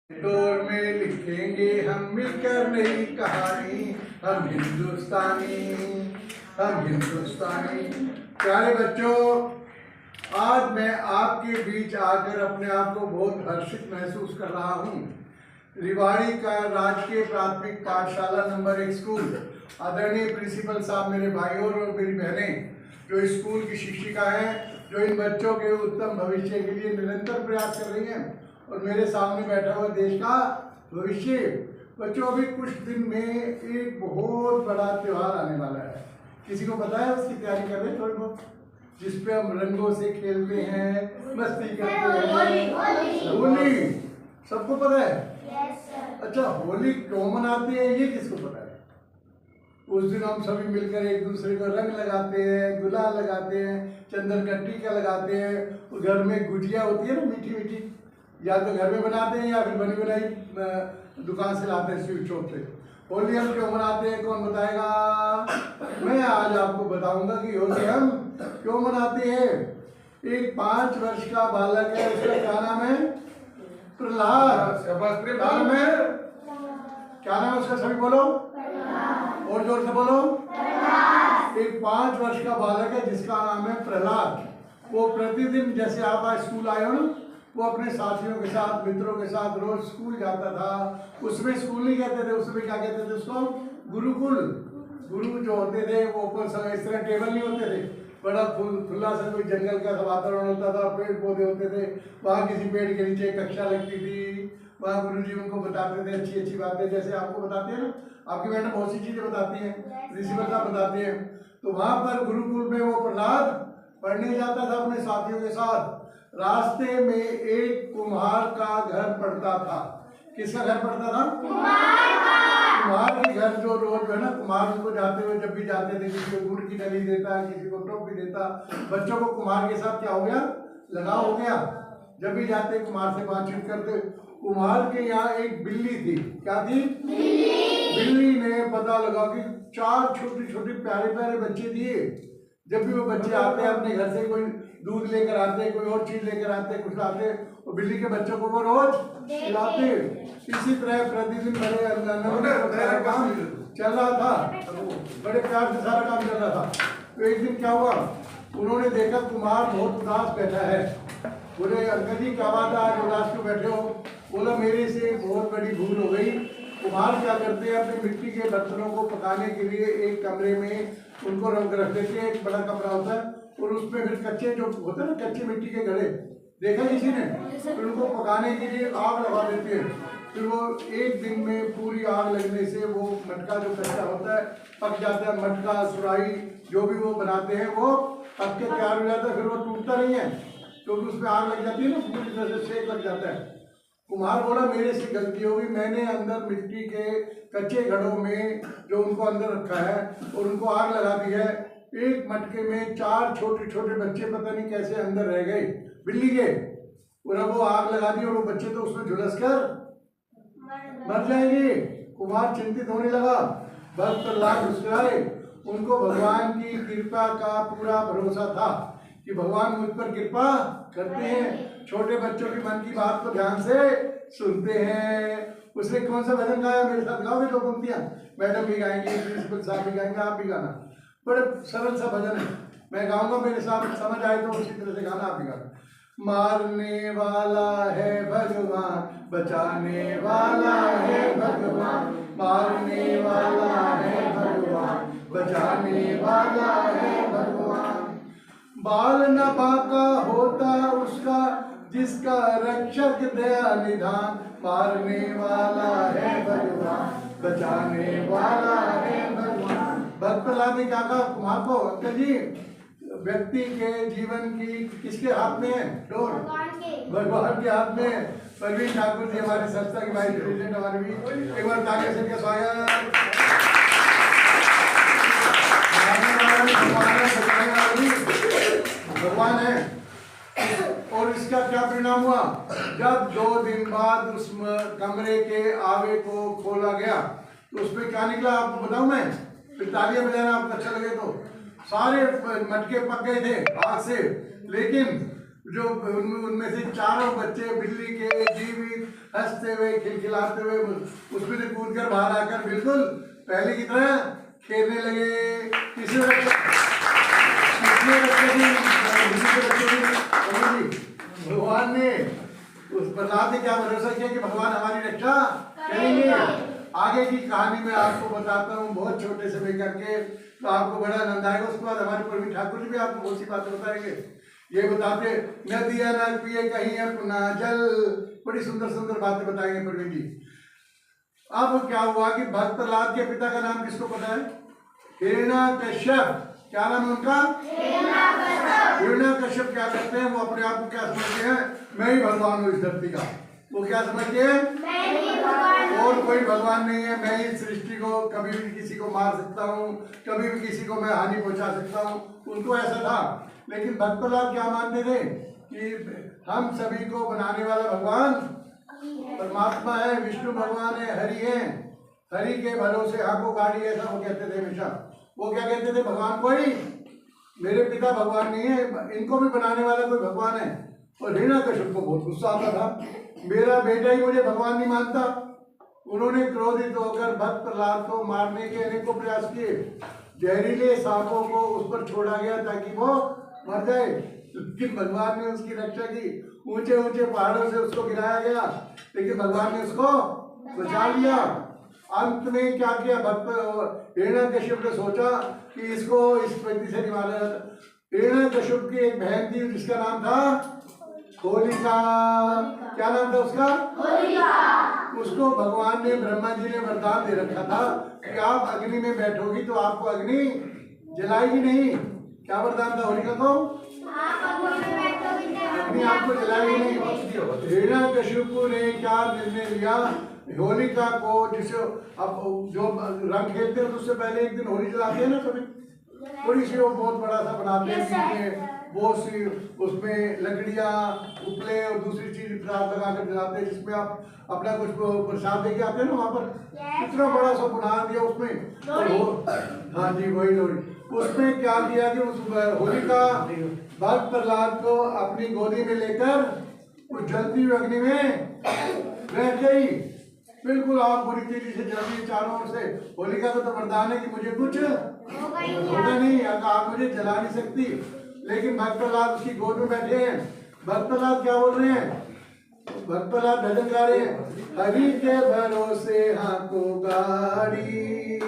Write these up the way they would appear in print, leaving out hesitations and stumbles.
टोर में लिखेंगे हम मिलकर नई कहानी, हम हिंदुस्तानी, हम हिंदुस्तानी। प्यारे बच्चों, आज मैं आपके बीच आकर अपने आप को बहुत हर्षित महसूस कर रहा हूँ। रिवाड़ी का राजकीय प्राथमिक पाठशाला नंबर 1 स्कूल, आदरणीय प्रिंसिपल साहब, मेरे भाइयों और मेरी बहनें जो इस स्कूल की शिक्षिका हैं, जो इन बच्चों के उत्तम भविष्य के लिए निरंतर प्रयास कर रही हैं, और मेरे सामने बैठा हुआ देश का भविष्य। बच्चों, अभी कुछ दिन में एक बहुत बड़ा त्यौहार आने वाला है। किसी को पता है? उसकी तैयारी कर रहे हैं थोड़ी बहुत, जिसपे हम रंगों से खेलते हैं, मस्ती करते हैं। होली सबको पता है? अच्छा, होली क्यों मनाते हैं ये किसको पता है? उस दिन हम सभी मिलकर एक दूसरे को रंग लगाते हैं, गुलाल लगाते हैं, चंदन का टीका लगाते हैं। घर में गुजिया होती है ना, मीठी मीठी, या तो घर में बनाते हैं या फिर बनी बनाई दुकान से लाते हैं स्वीट शॉप से। होली हम क्यों मनाते हैं, कौन बताएगा? मैं आज आपको बताऊंगा कि होली हम क्यों मनाते हैं। एक 5 वर्ष का बालक है, उसका क्या नाम है? प्रहलाद। क्या नाम है उसका? सभी बोलो, और जोर से बोलो। एक 5 वर्ष का बालक है जिसका नाम है प्रहलाद। वो प्रतिदिन, जैसे आप आज स्कूल आए हो ना, वो अपने साथियों के साथ, मित्रों के साथ रोज स्कूल जाता था। उसमें स्कूल नहीं कहते थे, उसमें क्या कहते थे उसको? गुरुकुल। गुरु जो होते थे वो इस तरह टेबल नहीं होते थे, बड़ा खुला सा कोई जंगल का वातावरण होता था, पेड़ पौधे होते थे, वहाँ किसी पेड़ के नीचे कक्षा लगती थी। वहाँ गुरुजी उनको बताते थे अच्छी अच्छी बातें, जैसे आपको बताते हैं ना, आपकी मैडम बहुत सी चीजें बताती हैं, प्रिंसिपल साहब बताते हैं। तो वहाँ पर गुरुकुल में वो प्रहलाद पढ़ने जाता था अपने साथियों के साथ। रास्ते में एक कुम्हार का घर पड़ता था। किसका घर पड़ता था? कुम्हार के घर। जो रोज है ना, कुम्हार उनको जाते हुए जब भी जाते थे, किसी को गुड़ की डली देता, किसी को टोपी देता। बच्चों को कुम्हार के साथ क्या हो गया? लगाव हो गया। जब भी जाते कुम्हार से बातचीत करते। कुम्हार के यहाँ एक बिल्ली थी। क्या थी? बिल्ली ने पता लगा कि 4 छोटे छोटे प्यारे प्यारे बच्चे दिए। जब भी वो बच्चे आते हैं अपने घर से, कोई दूध लेकर आते, कोई और चीज लेकर आते, कुछ लाते, और बिल्ली के बच्चों को वो रोज खिलाते। इसी तरह प्रतिदिन बड़े काम चल रहा था, बड़े प्यार से सारा काम चल रहा था। तो एक दिन क्या हुआ, उन्होंने देखा कुम्हार बहुत उदास बैठा है। बोले, अंकल जी क्या बात है, आज उदास क्यों बैठे हो? बोला, मेरे से बहुत बड़ी भूल हो गई। कुम्हार क्या करते हैं, अपने मिट्टी के बर्तनों को पकाने के लिए एक कमरे में उनको रख देते हैं। एक बड़ा कमरा होता है, और उसमें फिर कच्चे जो होते हैं ना, कच्चे मिट्टी के घड़े, देखा किसी ने? फिर उनको पकाने के लिए आग लगा देते हैं। फिर वो एक दिन में पूरी आग लगने से वो मटका जो कच्चा होता है पक जाता है। मटका, सुराही जो भी वो बनाते हैं वो पक के तैयार हो जाता है। फिर वो टूटता नहीं है, क्योंकि उसमें आग लग जाती है ना, पूरी तरह से सेक लग जाता है। कुम्हार बोला, मेरे से गलती होगी, मैंने अंदर मिट्टी के कच्चे घड़ों में जो उनको अंदर रखा है और उनको आग लगा दी है। एक मटके में 4 छोटे छोटे बच्चे पता नहीं कैसे अंदर रह गए बिल्ली के, और अब वो आग लगा दी और वो बच्चे तो उसमें झुलस कर मर जाएंगे। कुम्हार चिंतित होने लगा। बस प्रहलाद मुस्कुराए। उनको भगवान की कृपा का पूरा भरोसा था कि भगवान मुझ पर कृपा करते हैं, छोटे बच्चों की मन की बात को ध्यान से सुनते हैं। उसने कौन सा भजन गाया? मेरे साथ गाओगे 2 पंक्तियां? मैडम भी गाएंगे, प्रिंसिपल साहब भी गाएंगे, आप भी गाना। बड़े सरल सा भजन है, मैं गाऊंगा, मेरे साथ समझ आए तो उसी तरह से गाना, आप भी गाना। मारने वाला है भगवान, बचाने वाला है भगवान, मारने वाला है भगवान, बचाने वाला है भगवान। बाल न बाका होता उसका, जिसका रक्षक दया निधान, मारने वाला है भगवान, बचाने वाला है भगवान। भक्त प्रहलाद ने क्या कहा कुम्हार को? अंकल जी, व्यक्ति के जीवन की किसके हाथ में है डोर? भगवान के हाथ में। प्रवीण ठाकुर जी हमारे संस्था के वाइस प्रेसिडेंट, हमारे भी एक बार तालियों से क्या स्वागत। भगवान है। और इसका क्या परिणाम हुआ? जब 2 दिन बाद उस कमरे के आवे को खोला गया तो उसमें क्या निकला आपको बताऊं मैं? फिर तालियां बजाना आपको अच्छा लगे तो। सारे मटके पक गए थे आग से, लेकिन जो उनमें से चारों बच्चे बिल्ली के जीवित हंसते हुए खिलखिलाते हुए उसमें से कूद कर बाहर आकर बिल्कुल पहले की तरह खेलने लगे। किसी भगवान ने उस प्रहलाद ने क्या भरोसा किया कि भगवान हमारी रक्षा करेंगे। आगे की कहानी में आपको बताता हूँ बहुत छोटे से लेकर के, तो आपको बड़ा आनंद आएगा। उसके बाद हमारे प्रवीण ठाकुर जी भी आपको बहुत सी बातें बताएंगे। ये बताते नदियां न पिए कहीं अपना जल, बड़ी सुंदर सुंदर बातें बताएंगे प्रवीण जी। अब क्या हुआ कि भक्त प्रहलाद के पिता का नाम किसको पता है? हिरण्यकश्यप। क्या नाम है उनका? हिरण्यकश्यप। क्या करते हैं वो अपने आप को क्या समझते हैं? मैं ही भगवान हूँ इस धरती का। वो क्या समझते हैं? और कोई भगवान नहीं है, मैं ही सृष्टि को कभी भी किसी को मार सकता हूँ, कभी भी किसी को मैं हानि पहुंचा सकता हूँ। उनको ऐसा था। लेकिन भक्त प्रहलाद क्या मानते थे कि हम सभी को बनाने वाला भगवान परमात्मा है, विष्णु भगवान है, हरि है। हरि के भरोसे आंखों गाड़ी, ऐसा वो कहते थे हमेशा। वो क्या कहते थे? भगवान कोई मेरे पिता भगवान नहीं है, इनको भी बनाने वाला कोई भगवान है। और हिरण्यकश्यप को बहुत गुस्सा आता था, मेरा बेटा ही मुझे भगवान नहीं मानता। उन्होंने क्रोधित होकर भक्त प्रहलाद को मारने के अनेकों प्रयास किए। जहरीले सांपों को उस पर छोड़ा गया ताकि वो मर जाए, लेकिन भगवान ने उसकी रक्षा की। ऊंचे ऊंचे पहाड़ों से उसको गिराया गया, लेकिन भगवान ने उसको बचा लिया। अंत में क्या किया? भक्त हिरण्यकश्यप ने सोचा कि इसको इस व्यक्ति से निवारा जाता। हिरण्यकश्यप की एक बहन थी जिसका नाम था होलिका। क्या नाम था उसका? होलिका। उसको भगवान ने, ब्रह्मा जी ने वरदान दे रखा था कि आप अग्नि में बैठोगी तो आपको अग्नि जलाएगी नहीं। क्या वरदान था होलिका को? अग्नि आपको जलाएगी नहीं। हिरण्यकश्यप ने क्या निर्णय लिया? होलिका को, जिसे अब जो रंग खेलते हैं तो उससे पहले एक दिन होली जलाते हैं ना सभी, थोड़ी सी वो बहुत बड़ा सा बनाते हैं, बहुत सी उसमें लकड़ियाँ, उपले और दूसरी चीज लगा कर जलाते हैं, जिसमें आप अपना कुछ प्रसाद लेके आते हैं ना वहाँ पर। इतना बड़ा सा बना दिया उसमें। हाँ जी, वही लोहड़ी। उसमें क्या किया कि उस होलिका भक्त प्रहलाद को अपनी गोदी में लेकर उस जलती हुई अग्नि में बैठ गई। बिल्कुल आप बुरी तेजी से जल रही चारों ओर से। होलिका को तो वरदान है कि मुझे कुछ होगा नहीं, आग मुझे जला नहीं सकती। लेकिन भक्त प्रहलाद उसकी गोद में बैठे हैं। भक्त प्रहलाद क्या बोल रहे हैं? भक्त प्रहलाद भजन गा रहे हैं, हरि के भरोसे हाथों गाड़ी,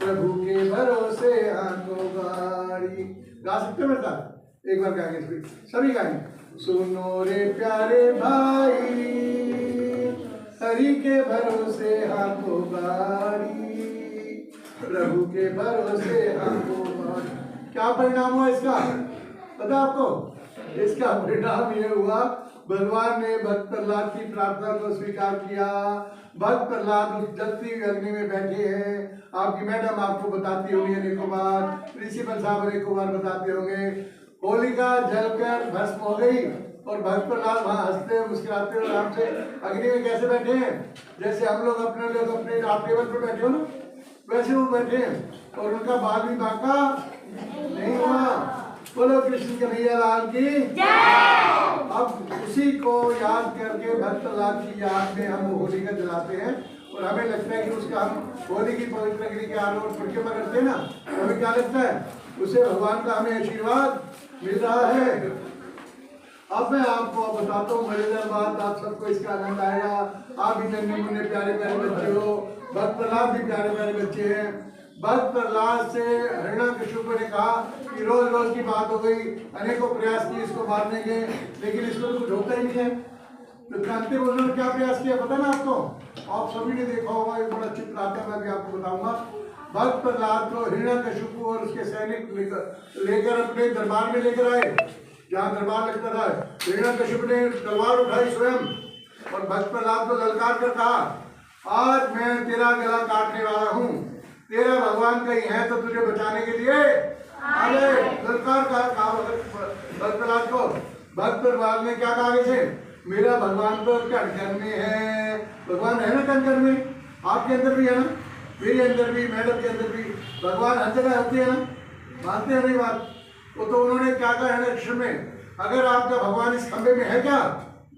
प्रभु के भरोसे हाथों गाड़ी। गा सकते हो मेरे साथ? एक बार गाएंगे सभी गाएंगे। सुनो रे प्यारे भाई, हरि के भरोसे हाथों गाड़ी, प्रभु के भरोसे हाथों गाड़ी। क्या परिणाम हुआ इसका पता आपको? इसका परिणाम ये हुआ, भगवान ने भक्त प्रहलाद की प्रार्थना को स्वीकार किया। भक्त प्रहलाद उस जलती हुई अग्नि में बैठे हैं। आपकी मैडम आपको बताती होंगी अनेकों बार, प्रिंसिपल साहब अनेकों बार बताते होंगे। होलिका जलकर भस्म हो गई और भक्त प्रहलाद वहाँ हंसते मुस्कुराते और आराम से अग्नि में कैसे बैठे हैं? जैसे हम लोग अपने आप टेबल पर बैठे हो ना, वैसे वो बैठे हैं और उनका बाल भी बांका नहीं हुआ। बोलो कृष्ण कन्हैया लाल की जय। अब उसी को याद करके भक्त प्रहलाद की याद में हम होलिका जलाते हैं और हमें लगता है कि उसका हम होली की पवित्र अग्नि के आरोप परिक्रमा करते हैं ना, तो हमें क्या लगता है? उससे भगवान का हमें आशीर्वाद मिल रहा है। अब मैं आपको बताता हूँ मजेदार बात, आप सबको इसका आनंद आएगा। आप भी नन्हे मुन्ने प्यारे प्यारे बच्चे हो, भक्त प्रहलाद भी प्यारे प्यारे बच्चे हैं। भक्त प्रहलाद से हिरण्यकश्यप ने कहा कि रोज रोज की बात हो गई, अनेकों प्रयास किए इसको मारने के, लेकिन इसको तो कुछ होता ही नहीं है। तो जानते हो उन्होंने क्या प्रयास किया पता ना आपको? आप सभी ने देखा होगा, एक बड़ा चित्र आता है, मैं भी आपको बताऊंगा। भक्त प्रहलाद को हिरण्यकश्यप और उसके सैनिक लेकर अपने दरबार में लेकर आए, जहाँ दरबार लगता था। हिरण्यकश्यप ने तलवार उठाई स्वयं और भक्त प्रहलाद को ललकार कर कहा, आज मैं तेरा गला काटने वाला हूँ, तेरा भगवान कहीं है तो तुझे बचाने के लिए आ गए। ललकार कहा भक्त प्रहलाद को। भक्त प्रहलाद ने क्या कहा थे? मेरा भगवान तो कण में है। भगवान है ना कण में, आपके अंदर भी है ना, मेरे अंदर भी, मैडम के अंदर भी भगवान हर जगह होते हैं ना, मानते हैं नहीं बात? तो उन्होंने क्या कहा है में, अगर आपका भगवान इस खंबे में है क्या?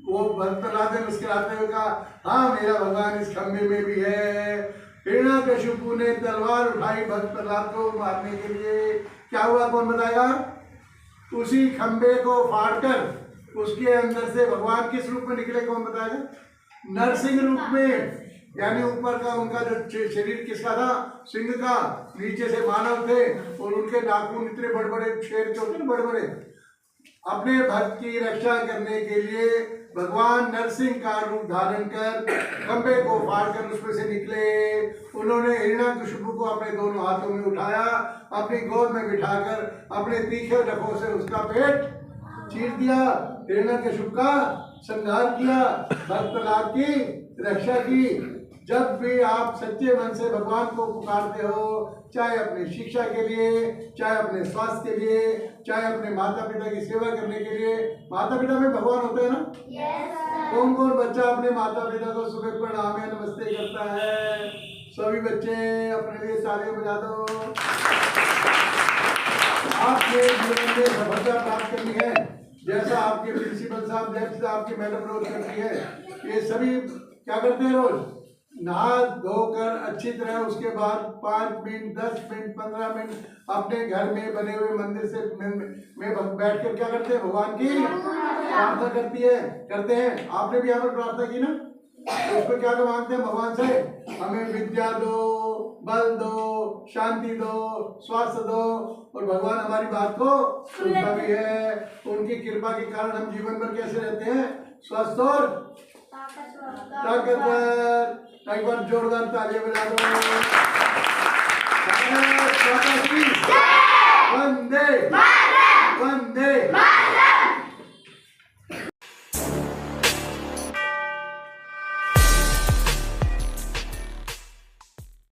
वो भक्त प्रहलाद ने मुस्कुराते हुए कहा, हाँ मेरा भगवान इस खंबे में भी है। हिरण्यकशिपु ने तलवार उठाई भक्त प्रहलाद को मारने के लिए। क्या हुआ कौन बताएगा? उसी खंबे को फाड़कर उसके अंदर से भगवान किस रूप में निकले कौन बताएगा? नरसिंह रूप में। यानी ऊपर का उनका जो शरीर किसका था? सिंह का। नीचे से मानव थे और उनके नाखून इतने बड़े बड़े, शेर के होते बड़े बड़े। अपने भक्त की रक्षा करने के लिए भगवान नरसिंह का रूप धारण कर खंबे को फाड़कर उसमें से निकले। उन्होंने हिरण्यकशिपु को अपने दोनों हाथों में उठाया, अपनी गोद में बिठाकर अपने तीखे नखों से उसका पेट चीर दिया, हिरण्यकशिपु का संहार किया, भक्त प्रहलाद की रक्षा की। जब भी आप सच्चे मन से भगवान को पुकारते हो, चाहे अपनी शिक्षा के लिए, चाहे अपने स्वास्थ्य के लिए, चाहे अपने माता पिता की सेवा करने के लिए, माता पिता में भगवान होते हैं ना? yes, कौन कौन बच्चा अपने माता पिता को सुबह प्रणाम या नमस्ते करता है? सभी बच्चे अपने लिए तालियां बजा दो। आपके जीवन में सफलता प्राप्त करनी है, जैसा आपके प्रिंसिपल साहब, जैसा आपकी मैडम रोज करती है। ये सभी क्या करते हैं? रोज नहा धोकर अच्छी तरह उसके बाद 5 मिनट, 10 मिनट, 15 मिनट अपने घर में बने हुए मंदिर से में बैठकर क्या करते हैं? भगवान की प्रार्थना करते हैं। आपने भी यहाँ पर प्रार्थना की ना? उसको क्या मांगते हैं भगवान से? हमें विद्या दो, बल दो, शांति दो, स्वास्थ्य दो। और भगवान हमारी बात को सुनता भी है। उनकी कृपा के कारण हम जीवन भर कैसे रहते हैं? स्वस्थ और ताकतवर। एक बार जोरदार तालियां बजा दो। वंदे वंदे